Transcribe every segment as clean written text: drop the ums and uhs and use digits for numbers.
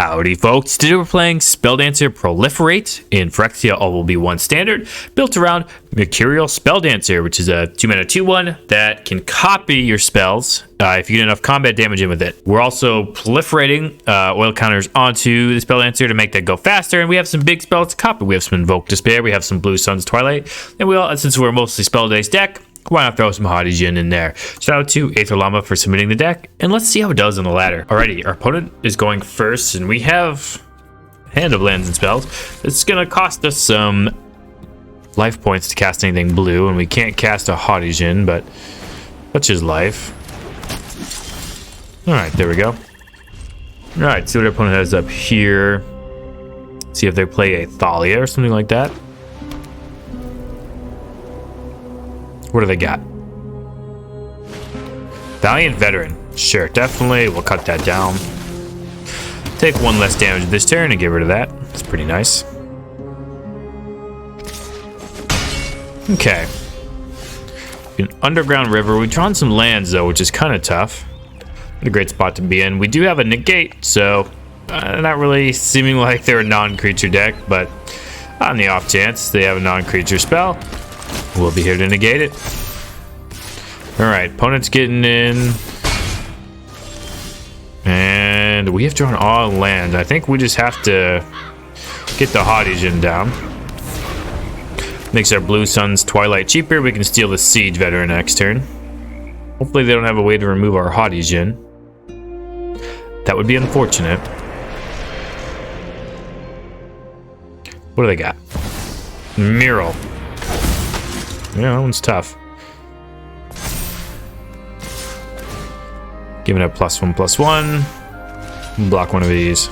Howdy folks, today we're playing Spelldancer Proliferate in Phyrexia All Will Be One Standard, built around Mercurial Spelldancer, which is a 2-mana 2/1 that can copy your spells if you get enough combat damage in with it. We're also proliferating oil counters onto the Spelldancer to make that go faster, and we have some big spells to copy. We have some Invoke Despair, we have some Blue Sun's Twilight, and since we're mostly spell-based deck, why not throw some Hottie in there? Shout out to Aether Llama for submitting the deck, and let's see how it does on the ladder. Alrighty, our opponent is going first, and we have a hand of lands and spells. It's gonna cost us some life points to cast anything blue, and we can't cast a Hottie, but that's just life. Alright, there we go. Alright, see what our opponent has up here. See if they play a Thalia or something like that. What do they got? Valiant Veteran. Sure, definitely. We'll cut that down. Take one less damage this turn and get rid of that. That's pretty nice. Okay. An Underground River. We've drawn some lands, though, which is kind of tough. Not a great spot to be in. We do have a negate, so not really seeming like they're a non-creature deck, but on the off chance they have a non-creature spell, we'll be here to negate it. Alright, opponent's getting in. And we have drawn all land. I think we just have to get the Hottie down. Makes our Blue Sun's Twilight cheaper. We can steal the Siege Veteran next turn. Hopefully they don't have a way to remove our Hottie. That would be unfortunate. What do they got? Mural. Yeah, that one's tough. Giving it +1/+1. Block one of these.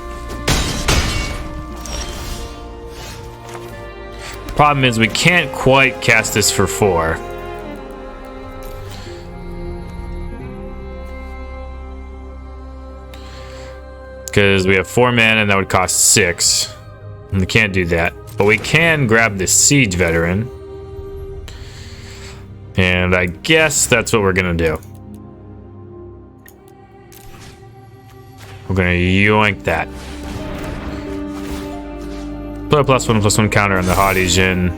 Problem is we can't quite cast this for 4. Because we have 4 mana and that would cost 6. And we can't do that. But we can grab the Siege Veteran. And I guess that's what we're gonna do. We're gonna yoink that. Put a +1/+1 counter on the Hottie.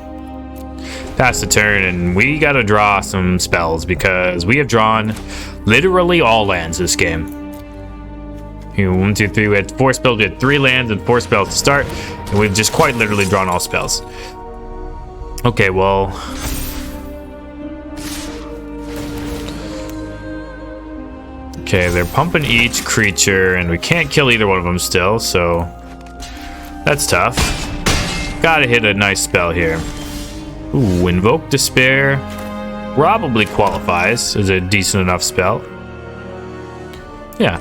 Pass the turn, and we gotta draw some spells because we have drawn literally all lands this game. Here, 1, 2, 3. We had 4 spells. We had 3 lands and 4 spells to start, and we've just quite literally drawn all spells. Okay, well. Okay, they're pumping each creature, and we can't kill either one of them still, so that's tough. Gotta hit a nice spell here. Ooh, Invoke Despair probably qualifies as a decent enough spell. Yeah,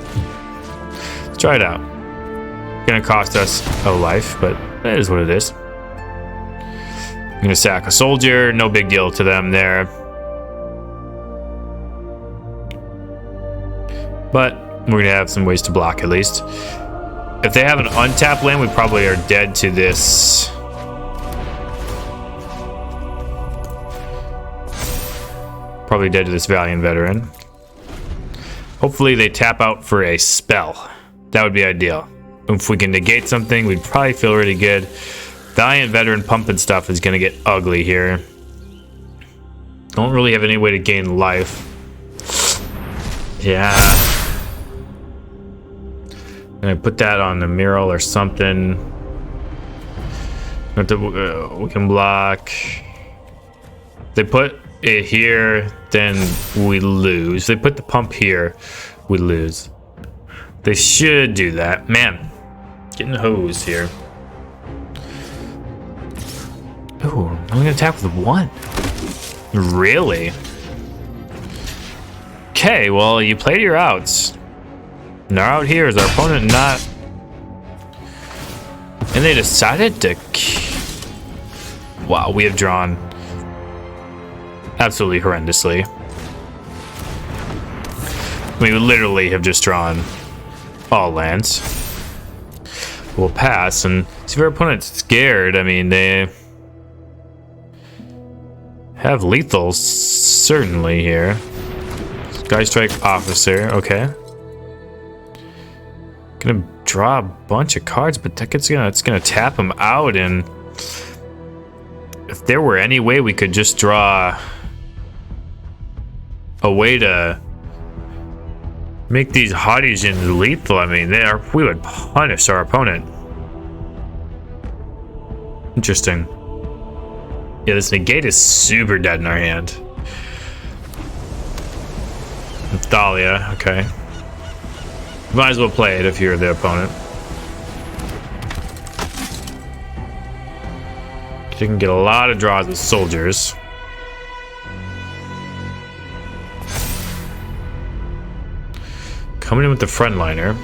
let's try it out. Gonna cost us a life, but that is what it is. I'm gonna sack a soldier, no big deal to them there. But we're gonna have some ways to block at least. If they have an untapped land, we probably are dead to this. Probably dead to this Valiant Veteran. Hopefully they tap out for a spell. That would be ideal. If we can negate something, we'd probably feel really good. Valiant Veteran pumping stuff is gonna get ugly here. Don't really have any way to gain life. Yeah. I'm gonna put that on the mural or something. We can block. If they put it here, then we lose. If they put the pump here, we lose. They should do that. Man, getting hosed here. Ooh, I'm gonna attack with 1. Really? Okay, well, you played your outs. Now out here is our opponent not... And they decided to... Wow, we have drawn absolutely horrendously. We literally have just drawn all lands. We'll pass and see if our opponent's scared. I mean, they have lethals certainly here. Sky Strike Officer, okay. Gonna draw a bunch of cards, but it's gonna tap him out. And if there were any way we could just draw a way to make these Hotties lethal, I mean, we would punish our opponent. Interesting. Yeah, this negate is super dead in our hand. Thalia, okay. Might as well play it if you're the opponent. You can get a lot of draws with soldiers. Coming in with the frontliner.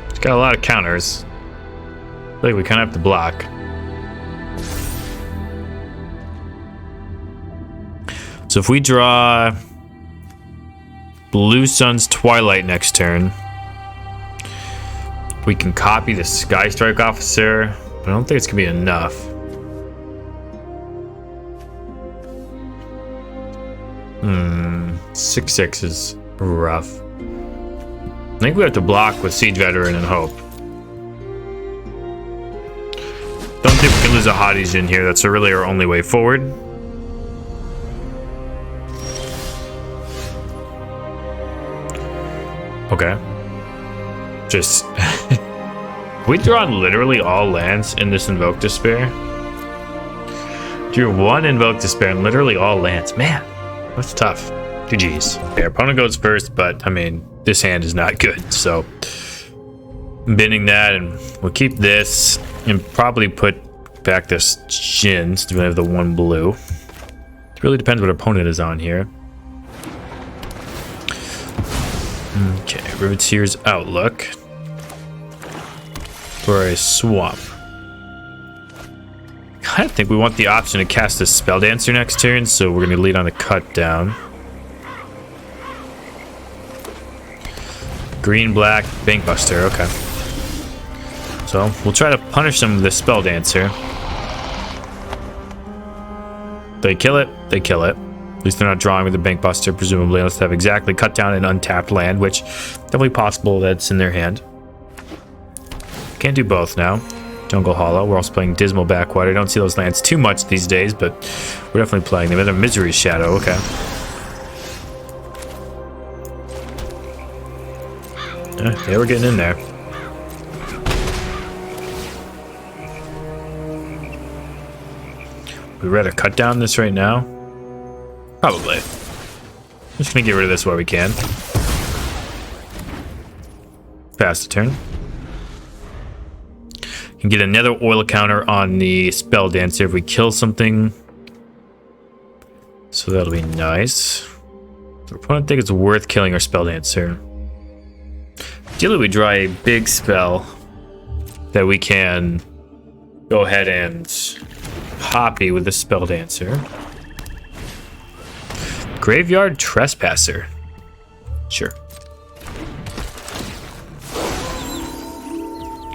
It's got a lot of counters. I feel like we kind of have to block. So if we draw Blue Sun's Twilight next turn, we can copy the Sky Strike Officer, but I don't think it's gonna be enough. 6/6 is rough. I think we have to block with Siege Veteran and hope. Don't think we can lose a Hotties in here. That's really our only way forward. Okay. Just we drawn literally all lands in this Invoke Despair. Drew one Invoke Despair and literally all lands. Man, that's tough. GG's. Okay, our opponent goes first, but I mean, this hand is not good. So binning that, and we'll keep this and probably put back this Jhin since we have the one blue. It really depends what opponent is on here. Okay, Riveteer's Outlook for a swamp. I think we want the option to cast a Spelldancer next turn, so we're going to lead on the cut down. Green, black, Bankbuster, okay. So we'll try to punish them with the Spelldancer. They kill it, they kill it. At least they're not drawing with the Bankbuster, presumably, unless they have exactly cut down an untapped land, which definitely possible that's in their hand. Can't do both now. Jungle Hollow. We're also playing Dismal Backwater. I don't see those lands too much these days, but we're definitely playing them. And a Misery Shadow, okay. Yeah, we're getting in there. We rather cut down this right now? Probably. I'm just gonna get rid of this while we can. Pass the turn. Can get another oil counter on the Spelldancer if we kill something. So that'll be nice. The opponent think it's worth killing our Spelldancer. Ideally, we draw a big spell that we can go ahead and copy with the Spelldancer. Graveyard Trespasser. Sure.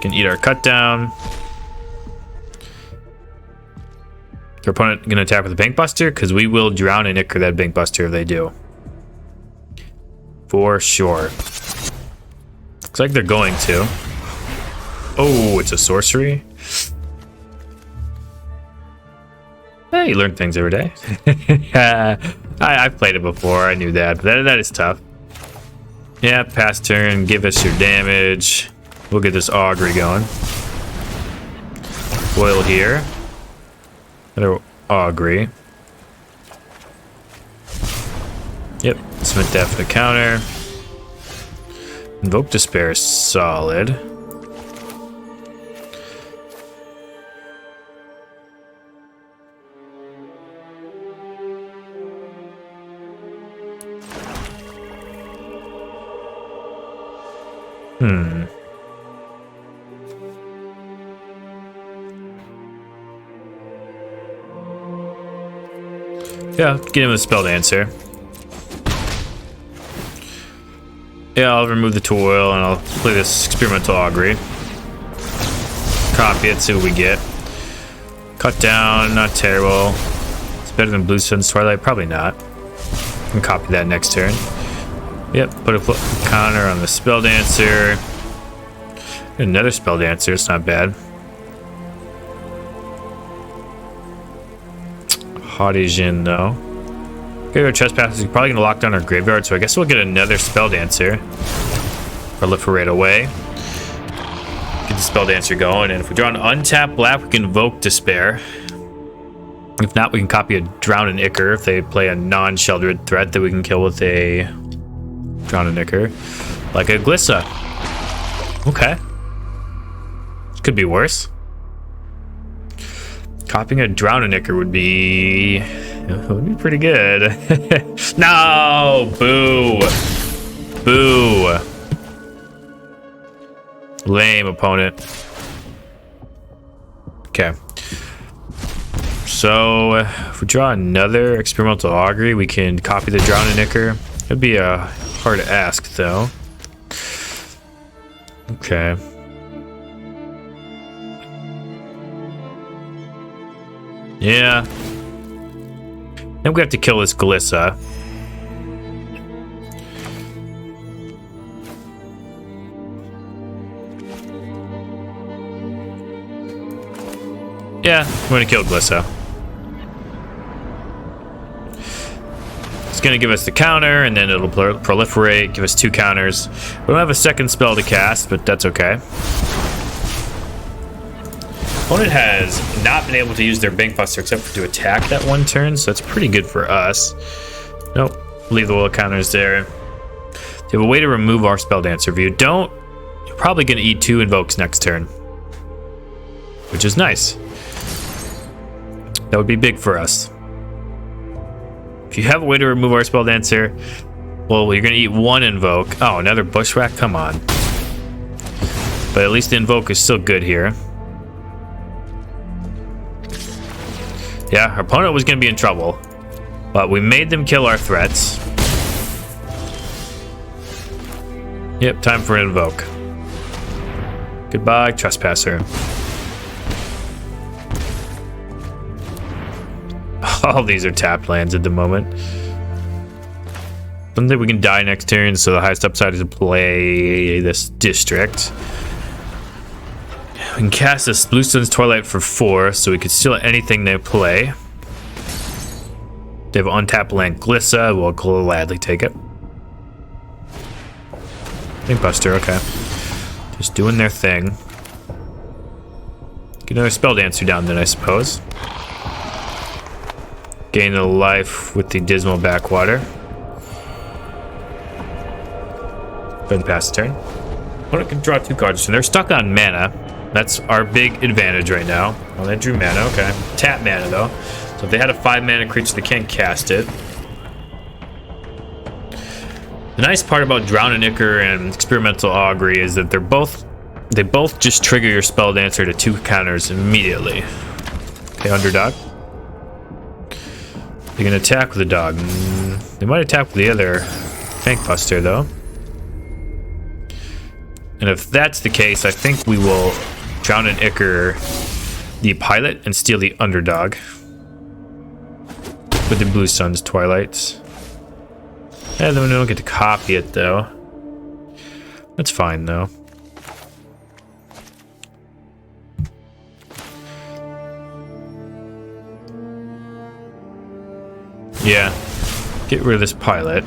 Can eat our cut down. Your opponent gonna attack with a Bankbuster because we will drown and Ichor that Bankbuster if they do. For sure. Looks like they're going to. Oh, it's a sorcery. Hey, you learn things every day. I've played it before. I knew that, but that is tough. Yeah, pass turn. Give us your damage. We'll get this Augury going. Foil here. Another Augury. Yep. Smith Death for the counter. Invoke Despair is solid. Yeah, get him with Spelldancer. Yeah, I'll remove the Toil and I'll play this Experimental Augury. Copy it, see what we get. Cut down, not terrible. It's better than Blue Sun's Twilight, probably not. I can copy that next turn. Yep, put a counter on the Spelldancer. Another Spelldancer, it's not bad. Haughty Jin, though. Graveyard Trespassers is probably going to lock down our graveyard, so I guess we'll get another Spelldancer. Proliferate away. Get the Spelldancer going, and if we draw an untapped black, we can invoke Despair. If not, we can copy a Drown and Ichor if they play a non-sheltered threat that we can kill with a Drown and Ichor. Like a Glissa. Okay. Could be worse. Copying a Drown and Ichor would be pretty good. No! Boo! Boo! Lame opponent. Okay. So, if we draw another Experimental Augury, we can copy the Drown and Ichor. It'd be a hard ask, though. Okay. Yeah. Then we have to kill this Glissa. Yeah, I'm gonna kill Glissa. It's gonna give us the counter, and then it'll proliferate, give us 2 counters. We don't have a second spell to cast, but that's okay. Opponent has not been able to use their Bankbuster except for to attack that one turn, so that's pretty good for us. Nope, leave the will counters there. They have a way to remove our Spelldancer. If you don't, you're probably going to eat 2 invokes next turn, which is nice. That would be big for us. If you have a way to remove our Spelldancer, well, you're going to eat 1 invoke. Oh, another Bushwhack? Come on. But at least the invoke is still good here. Yeah, our opponent was going to be in trouble, but we made them kill our threats. Yep, time for an invoke. Goodbye, Trespasser. All these are tapped lands at the moment. Don't think we can die next turn, so the highest upside is to play this District. We can cast this Blue Sun's Twilight for 4, so we could steal anything they play. They have untapped land Glissa, we'll gladly take it. Bankbuster, okay. Just doing their thing. Get another Spelldancer down then, I suppose. Gain a life with the Dismal Backwater. Go ahead and pass the turn. Opponent can draw 2 cards, so they're stuck on mana. That's our big advantage right now. Oh, they drew mana, okay. Tap mana, though. So if they had a 5-mana creature, they can't cast it. The nice part about Drown and Ichor and Experimental Augury is that they both just trigger your Spelldancer to 2 counters immediately. Okay, underdog. They can attack with the dog. They might attack with the other Bankbuster, though. And if that's the case, I think we will Drown and Ichor the pilot and steal the underdog with the Blue Sun's Twilights. And then we don't get to copy it, though. That's fine, though. Yeah, get rid of this pilot.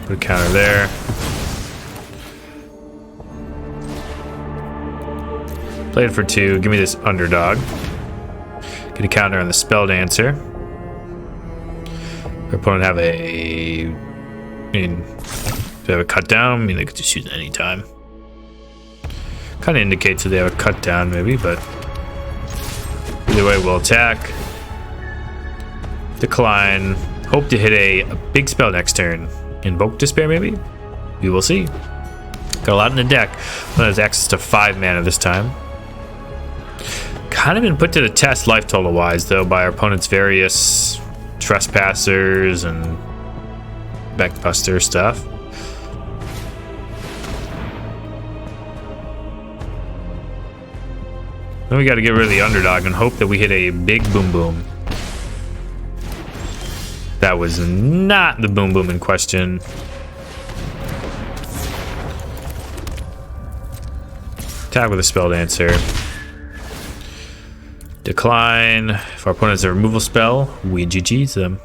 Put a counter there. Play it for 2. Give me this underdog. Get a counter on the Spelldancer. Our opponent have a... I mean, if they have a cut down, I mean, they could just use it any time. Kind of indicates that they have a cut down, maybe, but either way, we'll attack. Decline. Hope to hit a big spell next turn. Invoke Despair, maybe? We will see. Got a lot in the deck. One has access to 5 mana this time. Kind of been put to the test life total wise, though, by our opponent's various Trespassers and Bankbuster stuff. Then we got to get rid of the underdog and hope that we hit a big boom boom. That was not the boom boom in question. Attack with a Spelldancer. Decline. If our opponent has a removal spell, we GG's them.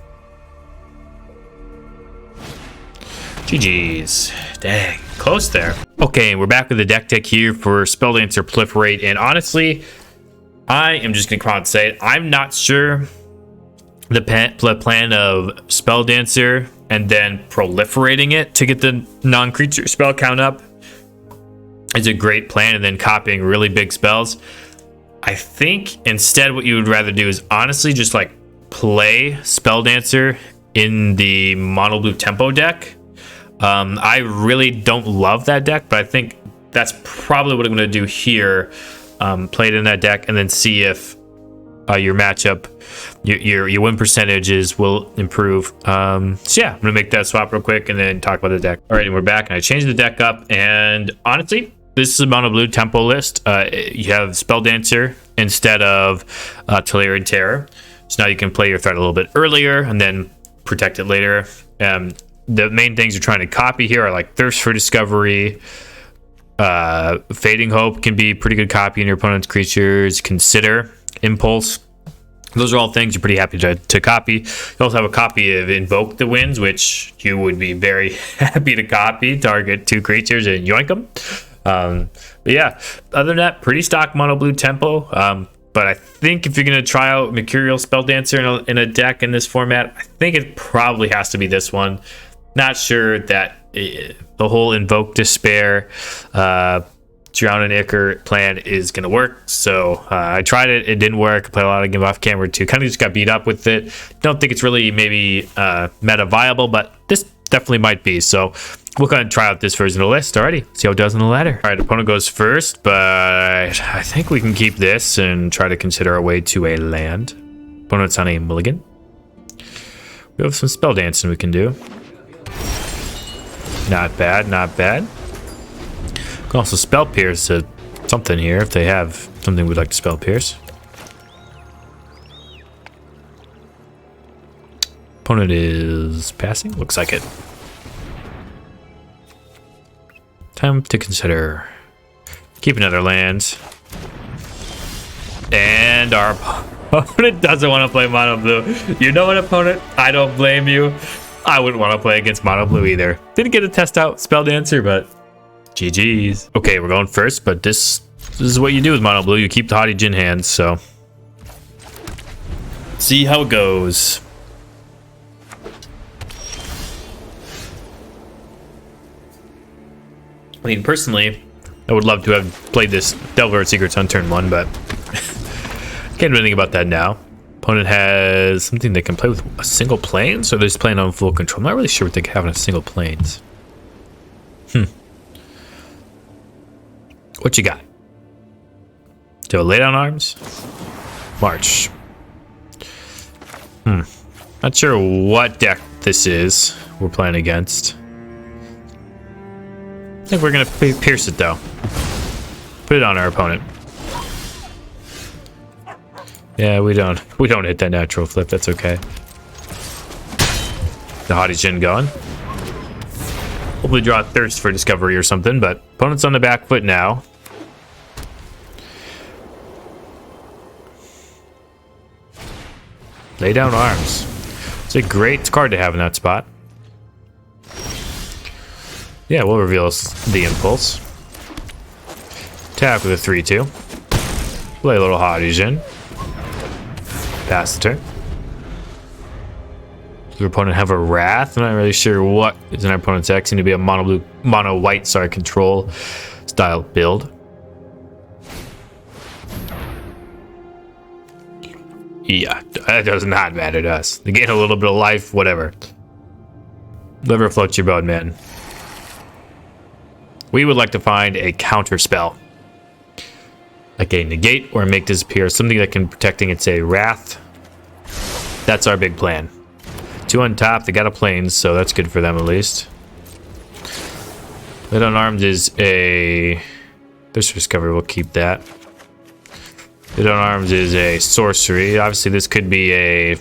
GG's. Dang, close there. Okay, we're back with the deck tech here for Spelldancer Proliferate, and honestly, I am just gonna come out and say it. I'm not sure the plan of Spelldancer and then proliferating it to get the non-creature spell count up is a great plan, and then copying really big spells. I think instead what you would rather do is honestly just like play Spelldancer in the mono blue tempo deck. I really don't love that deck, but I think that's probably what I'm going to do here. Play it in that deck and then see if your matchup, your win percentages will improve. So yeah, I'm going to make that swap real quick and then talk about the deck. All right, and we're back, and I changed the deck up, and honestly, this is a mono blue tempo list. You have Spelldancer instead of Tolarian Terror. So now you can play your threat a little bit earlier and then protect it later. The main things you're trying to copy here are like Thirst for Discovery, Fading Hope can be pretty good copy in your opponent's creatures, Consider, Impulse. Those are all things you're pretty happy to copy. You also have a copy of Invoke the Winds, which you would be very happy to copy. Target 2 creatures and yoink them. But yeah, other than that, pretty stock mono blue tempo. But I think if you're going to try out Mercurial Spelldancer in a deck in this format, I think it probably has to be this one. Not sure that the whole Invoke Despair, Drown and Ichor plan is going to work. So I tried it. It didn't work. I played a lot of game off camera too. Kind of just got beat up with it. Don't think it's really maybe meta viable, but this definitely might be. So we'll go ahead and try out this version of the list. Alrighty, see how it does in the ladder. All right, opponent goes first, but I think we can keep this and try to consider our way to a land. Opponent's on a mulligan. We have some spell dancing we can do. Not bad, not bad. We can also spell pierce something here if they have something we'd like to spell pierce. Opponent is passing, looks like it. Time to consider. Keep another land. And our opponent doesn't want to play mono blue. You know what, opponent? I don't blame you. I wouldn't want to play against mono blue either. Didn't get to test out Spelldancer, but GG's. Okay, we're going first, but this is what you do with mono blue. You keep the Haughty Djinn hands, so see how it goes. I mean, personally, I would love to have played this Delver Secrets on turn 1, but can't do anything about that now. Opponent has something they can play with a single plane, so they're just playing on full control. I'm not really sure what they can have on a single planes. What you got? Do a lay down arms? March. Not sure what deck this is we're playing against. I think we're gonna pierce it though. Put it on our opponent. Yeah, we don't hit that natural flip. That's okay. The Haughty Djinn going. Hopefully draw a Thirst for Discovery or something, but opponent's on the back foot now. Lay down arms. It's a great card to have in that spot. Yeah, we'll reveal the Impulse. Tap with a 3-2. Play a little Haughty Djinn. Pass the turn. Does your opponent have a Wrath? I'm not really sure what is in our opponent's deck. Seems to be a mono white control style build. Yeah, that does not matter to us. They gain a little bit of life, whatever. Whatever floats your boat, man. We would like to find a counter spell, like a negate or make disappear, something that can protect against a Wrath. That's our big plan. 2 on top, they got a plane, so that's good for them at least. Lid Unarmed is a Thirst for Discovery, we'll keep that. Hit on arms is a sorcery. Obviously, this could be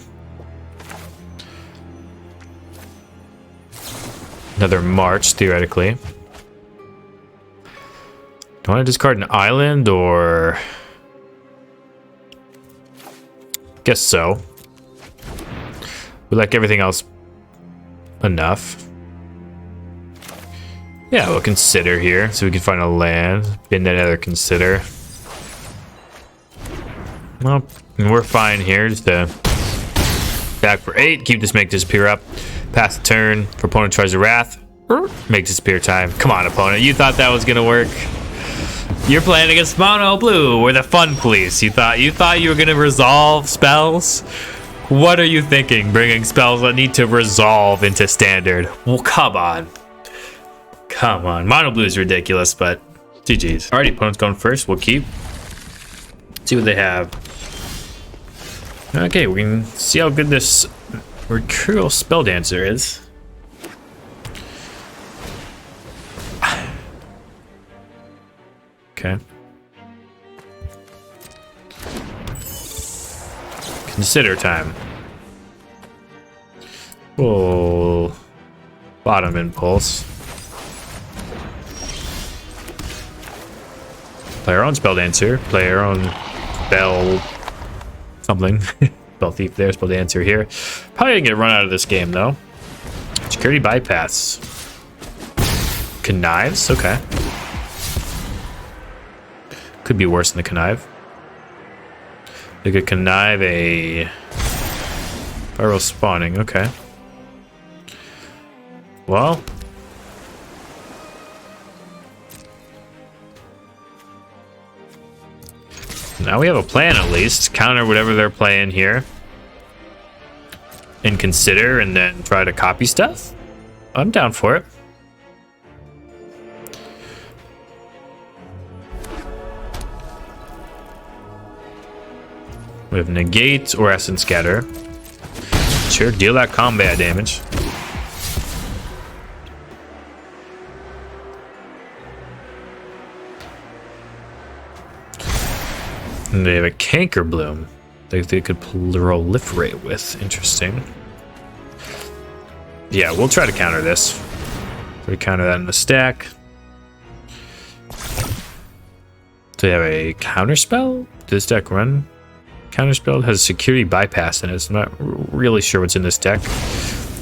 another march, theoretically. Do I want to discard an island, or... Guess so. We like everything else enough. Yeah, we'll consider here, so we can find a land. Bin that other consider. Well, we're fine here. Just back for 8. Keep this make disappear up. Pass the turn. If opponent tries to wrath, make disappear time. Come on, opponent. You thought that was gonna work? You're playing against mono blue. We're the fun police. You thought you were gonna resolve spells? What are you thinking? Bringing spells that need to resolve into standard? Well, come on. Come on. Mono blue is ridiculous, but GG's. Alrighty, opponent's going first. We'll keep. See what they have. Okay, we can see how good this Mercurial Spelldancer is. Okay. Consider time. Oh, bottom impulse. Play our own Spelldancer. Play our own spell something. Spell thief there, Spelldancer here. Probably gonna get run out of this game though. Security bypass. Connives, okay. Could be worse than the connive. They could connive a viral spawning, okay. Well. Now we have a plan at least. Counter whatever they're playing here. And consider and then try to copy stuff. I'm down for it. We have negate or essence scatter. Sure, deal that combat damage. And they have a canker bloom that they could proliferate with. Interesting. Yeah, we'll try to counter this. We counter that in the stack. Do they have a counter spell? Does this deck run? Counterspell has security bypass in it. I'm not really sure what's in this deck.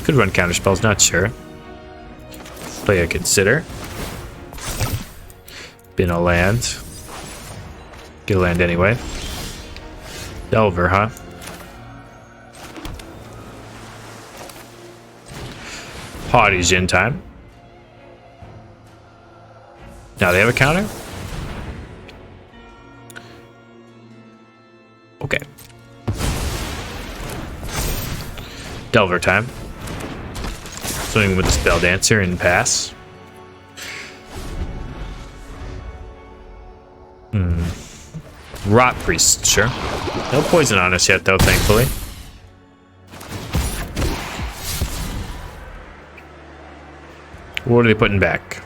Could run counterspells, not sure. Play a consider. Bin a land. Get a land anyway. Delver, huh? Haughty's in time. Now they have a counter? Okay. Delver time. Swimming with the Spelldancer and pass. Rot Priest, sure. No poison on us yet, though, thankfully. What are they putting back?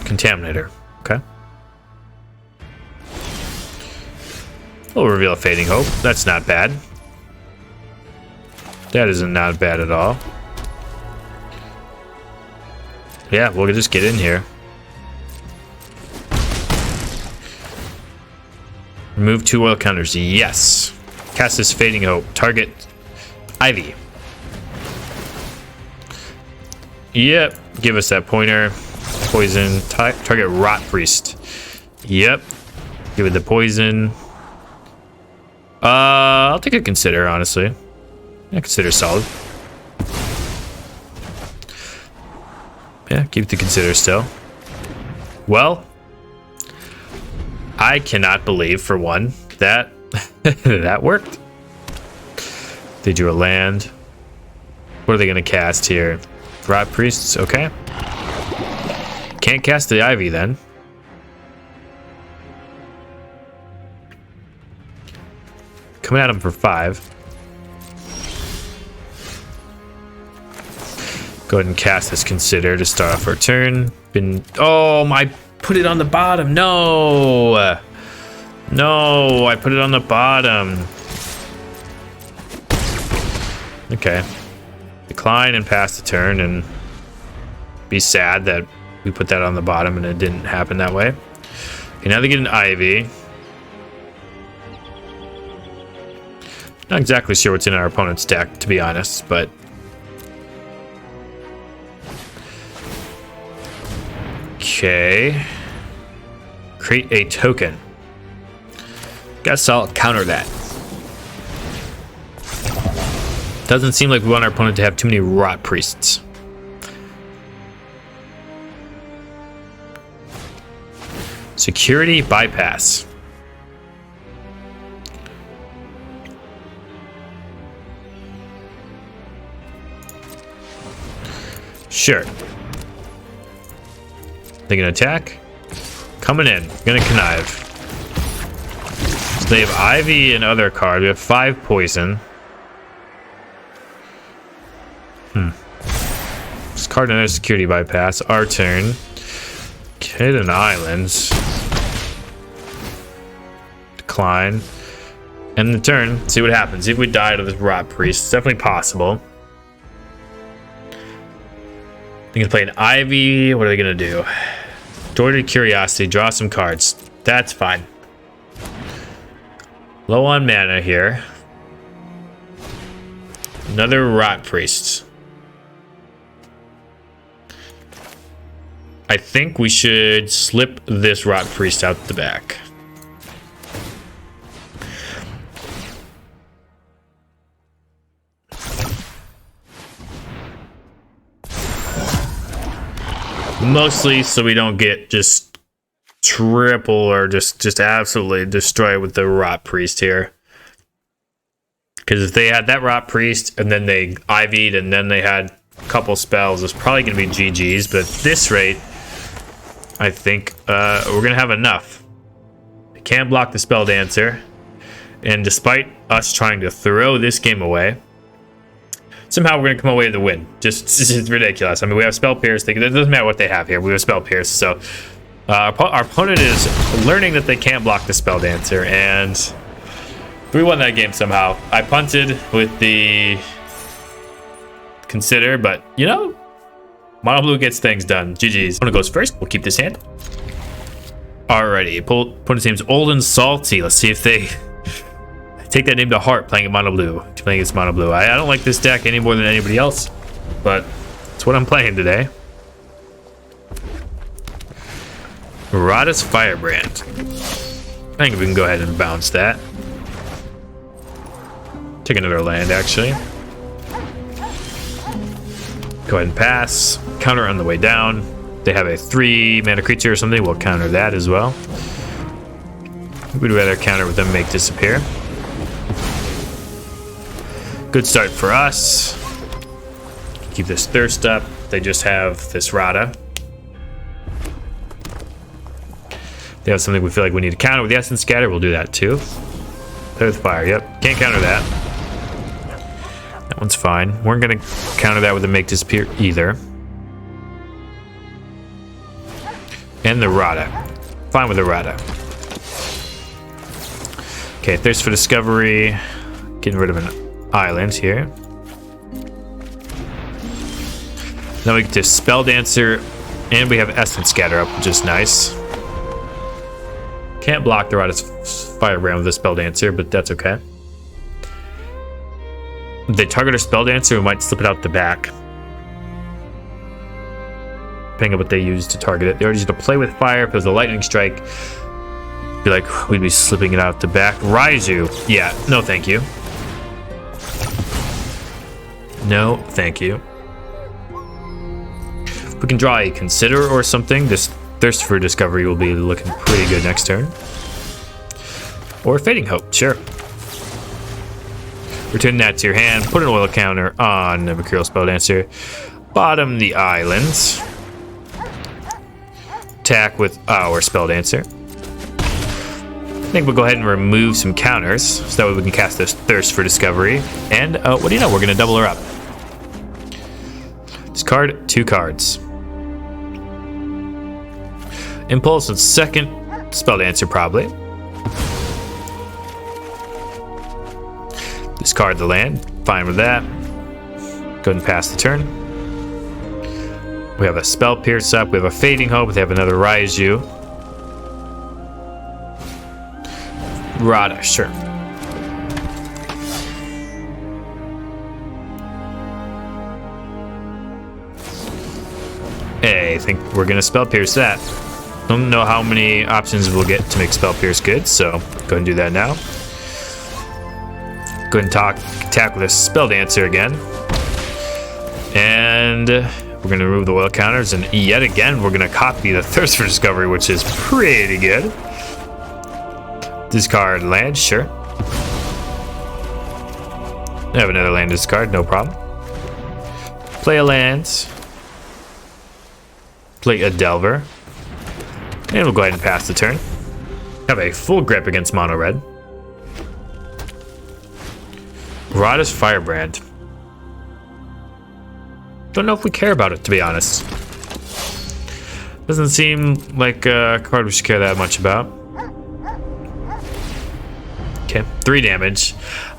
Contaminator. Okay. We'll reveal a Fading Hope. That's not bad. That isn't not bad at all. Yeah, we'll just get in here. Remove 2 oil counters. Yes. Cast this Fading Hope. Target Ivy. Yep. Give us that pointer. Poison. Target Rot Priest. Yep. Give it the poison. I'll take a consider, honestly. Yeah, consider solid. Yeah, keep the consider still. Well, I cannot believe, for one, that that worked. They drew a land. What are they going to cast here? Rot Priests, okay. Can't cast the Ivy then. Coming at him for 5. Go ahead and cast this Consider to start off our turn. Oh, I put it on the bottom. No. No, I put it on the bottom. Okay. Decline and pass the turn and be sad that we put that on the bottom and it didn't happen that way. Okay, now they get an Ivy. Not exactly sure what's in our opponent's deck, to be honest, but okay. Create a token. Guess I'll counter that. Doesn't seem like we want our opponent to have too many Rot Priests. Security bypass. Sure. They can attack. Coming in. Gonna connive. So they have Ivy and other cards. We have 5 poison. Discard another security bypass. Our turn. Hit an islands. Decline. End the turn. See what happens. See if we die to this Rot Priest. It's definitely possible. They can play an Ivy. What are they gonna do? Dorted Curiosity. Draw some cards. That's fine. Low on mana here. Another Rot Priest. I think we should slip this Rot Priest out the back. Mostly so we don't get just triple or just absolutely destroy with the Rot Priest here. Because if they had that Rot Priest and then they IV'd and then they had a couple spells, it's probably going to be GG's. But at this rate, I think we're going to have enough. They can't block the Spelldancer. And despite us trying to throw this game away, somehow we're going to come away with the win. Just ridiculous. I mean, we have Spell Pierce. It doesn't matter what they have here. We have Spell Pierce. So our opponent is learning that they can't block the Spelldancer. And we won that game somehow. I punted with the Consider, but you know, Mono Blue gets things done. GG's. Opponent goes first. We'll keep this hand. Alrighty. Opponent's name's Old and Salty. Let's see if they take that name to heart playing at Mono Blue. Playing against Mono Blue. I don't like this deck any more than anybody else, but it's what I'm playing today. Radha's Firebrand. I think we can go ahead and bounce that. Take another land, actually. Go ahead and pass. Counter on the way down. They have a 3 mana creature or something. We'll counter that as well. We'd rather counter with them make disappear. Good start for us. Keep this thirst up. They just have this Radha. They have something we feel like we need to counter with the Essence Scatter. We'll do that too. Play with fire. Yep. Can't counter that. That one's fine. We're going to counter that with the make disappear either. And the Radha. Fine with the Radha. Okay, Thirst for Discovery. Getting rid of an island here. Now we get to Spelldancer, and we have Essence Scatter up, which is nice. Can't block the Radha's Firebrand with the Spelldancer, but that's okay. If they target our Spelldancer, we might slip it out the back. Depending on what they use to target it. They already used to play with fire. If it was a lightning strike, be like, we'd be slipping it out the back. Raiju. Yeah, no thank you. No, thank you. If we can draw a Consider or something, this Thirst for Discovery will be looking pretty good next turn. Or Fading Hope, sure. Return that to your hand. Put an oil counter on the Mercurial Spelldancer. Bottom the islands. Attack with our Spelldancer. I think we'll go ahead and remove some counters so that way we can cast this Thirst for Discovery. And what do you know? We're going to double her up. Discard 2 cards. Impulse and second Spelldancer, probably. Discard the land. Fine with that. Go ahead and pass the turn. We have a Spell Pierce up. We have a Fading Hope. We have another Raiju. Rada, sure. Hey, I think we're gonna Spell Pierce that. Don't know how many options we'll get to make Spell Pierce good, so go ahead and do that now. Go ahead and attack with a Spelldancer again. And we're gonna remove the oil counters, and yet again we're gonna copy the Thirst for Discovery, which is pretty good. Discard land, sure. I have another land to discard, no problem. Play a land. Play a Delver. And we'll go ahead and pass the turn. Have a full grip against mono red. Rada's Firebrand. Don't know if we care about it, to be honest. Doesn't seem like a card we should care that much about. Okay, 3 damage.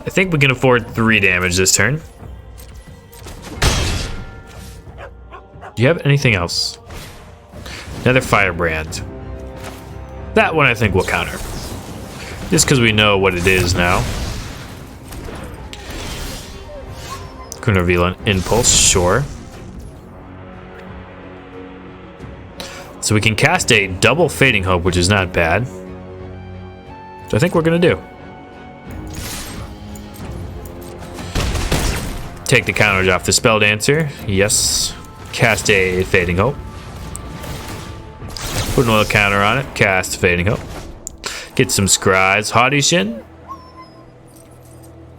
I think we can afford 3 damage this turn. Do you have anything else? Another Firebrand. That one I think we'll counter. Just because we know what it is now. Can reveal an Impulse, sure. So we can cast a double Fading Hope, which is not bad. So I think we're gonna do. Take the counters off the Spelldancer. Yes. Cast a Fading Hope. Put an oil counter on it. Cast Fading Hope. Get some Scries. Haughty Shin.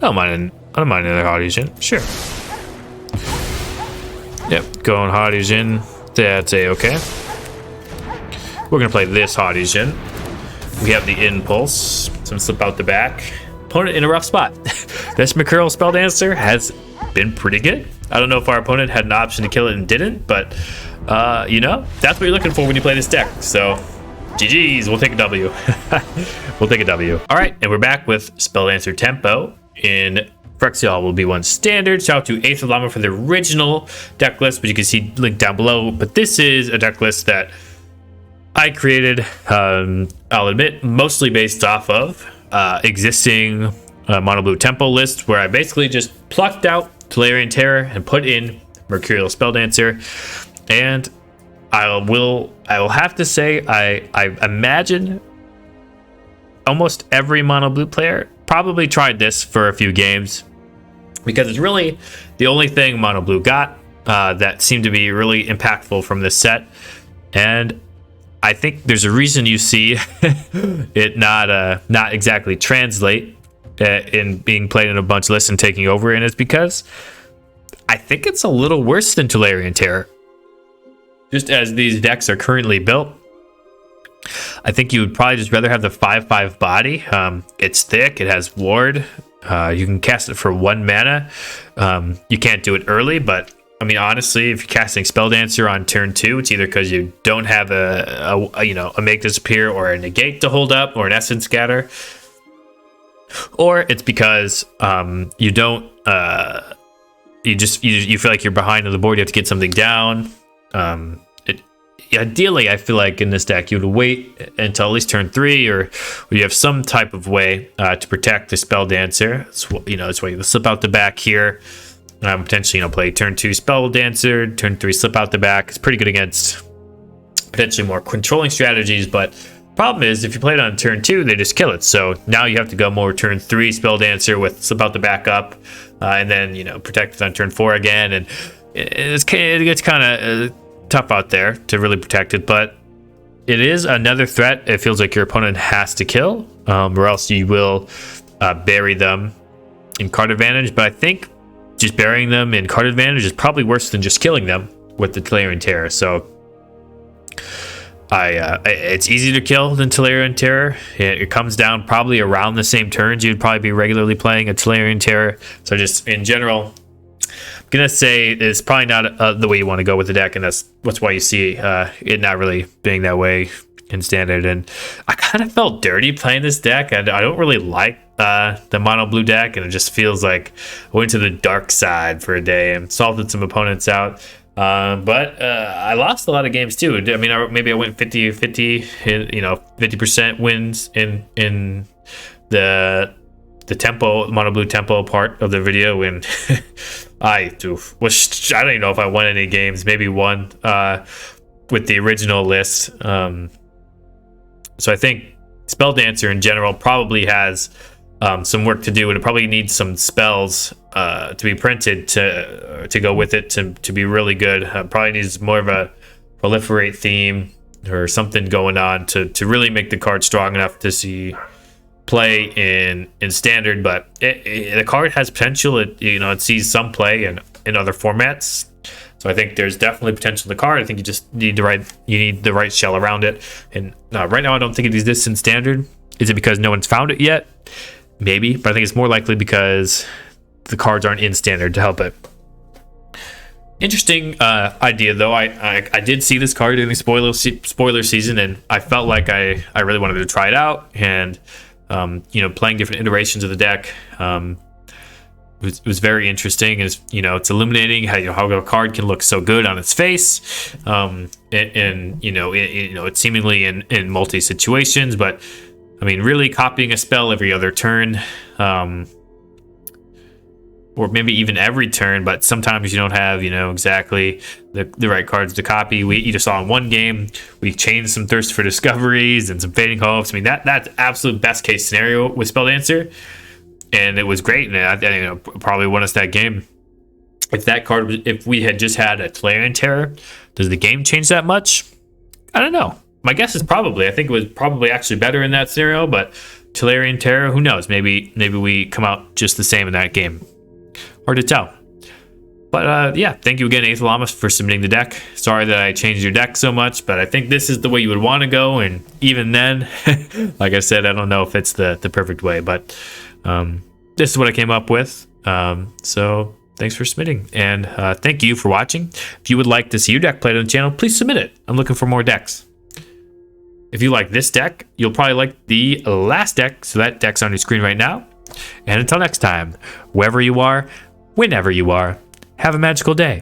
I don't mind another Haughty Shin. Sure. Yep. Going Haughty Shin. That's a-okay. We're going to play this Haughty Shin. We have the Impulse. Some slip out the back. Opponent in a rough spot. This Mercurial Spelldancer has been pretty good. I don't know if our opponent had an option to kill it and didn't, but you know, that's what you're looking for when you play this deck. So GG's, we'll take a W. We'll take a W. All right, and we're back with Spelldancer Tempo in Phyrexia will be 1 standard. Shout out to Eighth of Llama for the original deck list, but you can see linked down below. But this is a deck list that I created, I'll admit, mostly based off of existing mono blue tempo list, where I basically just plucked out Tolarian Terror and put in Mercurial Spelldancer. And I will have to say I imagine almost every mono blue player probably tried this for a few games, because it's really the only thing mono blue got that seemed to be really impactful from this set. And I think there's a reason you see it not exactly translate in being played in a bunch of lists and taking over, and it's because I think it's a little worse than Tolarian Terror. Just as these decks are currently built, I think you would probably just rather have the 5/5 body. It's thick, it has ward, you can cast it for 1 mana. You can't do it early, but I mean, honestly, if you're casting Spelldancer on turn 2, it's either because you don't have a Make Disappear or a Negate to hold up, or an Essence Scatter, or it's because you don't you feel like you're behind on the board, you have to get something down. Ideally, I feel like in this deck you would wait until at least turn 3, or you have some type of way to protect the Spelldancer. It's why you slip out the back here. Potentially, play turn 2 Spelldancer, turn 3 slip out the back. It's pretty good against potentially more controlling strategies, but problem is if you play it on turn 2, they just kill it. So now you have to go more turn 3 Spelldancer with slip out the back up, and then protect it on turn 4 again, and it gets kind of tough out there to really protect it. But it is another threat it feels like your opponent has to kill, or else you will bury them in card advantage. But I think just burying them in card advantage is probably worse than just killing them with the Tolarian Terror. So it's easier to kill than Tolarian Terror. It comes down probably around the same turns you'd probably be regularly playing a Tolarian Terror. So just in general, gonna say it's probably not the way you want to go with the deck, and that's why you see it not really being that way in standard. And I kind of felt dirty playing this deck, and I don't really like the mono blue deck, and it just feels like I went to the dark side for a day and salted some opponents out. But I lost a lot of games too. I mean, maybe I went 50-50, you know, 50% wins in the tempo, mono blue tempo part of the video, and I don't even know if I won any games. Maybe one with the original list. So I think Spelldancer in general probably has some work to do, and it probably needs some spells to be printed to go with it to be really good. Probably needs more of a proliferate theme or something going on to really make the card strong enough to see play in standard. But the card has potential. It sees some play in other formats. So I think there's definitely potential in the card. I think you just need the right shell around it. And right now I don't think it exists in standard. Is it because no one's found it yet? Maybe, but I think it's more likely because the cards aren't in standard to help it. Interesting idea though. I did see this card in the spoiler season, and I felt like I really wanted to try it out. And playing different iterations of the deck was very interesting. It's illuminating how a card can look so good on its face, it's seemingly in multi situations, but I mean, really copying a spell every other turn, or maybe even every turn, but sometimes you don't have, exactly the right cards to copy. We just saw in one game, we changed some Thirst for Discoveries and some Fading Hopes. I mean, that's absolute best case scenario with Spelldancer, and it was great, and I probably won us that game. If we had just had a Tolarian Terror, does the game change that much? I don't know. My guess is probably. I think it was probably actually better in that scenario, but Tolarian Terror, who knows? Maybe we come out just the same in that game. Hard to tell. But yeah, thank you again, Aethalamus, for submitting the deck. Sorry that I changed your deck so much, but I think this is the way you would want to go. And even then, like I said, I don't know if it's the perfect way, but this is what I came up with. So thanks for submitting, and thank you for watching. If you would like to see your deck played on the channel, please submit it. I'm looking for more decks. If you like this deck, you'll probably like the last deck, so that deck's on your screen right now. And until next time, wherever you are, whenever you are, have a magical day.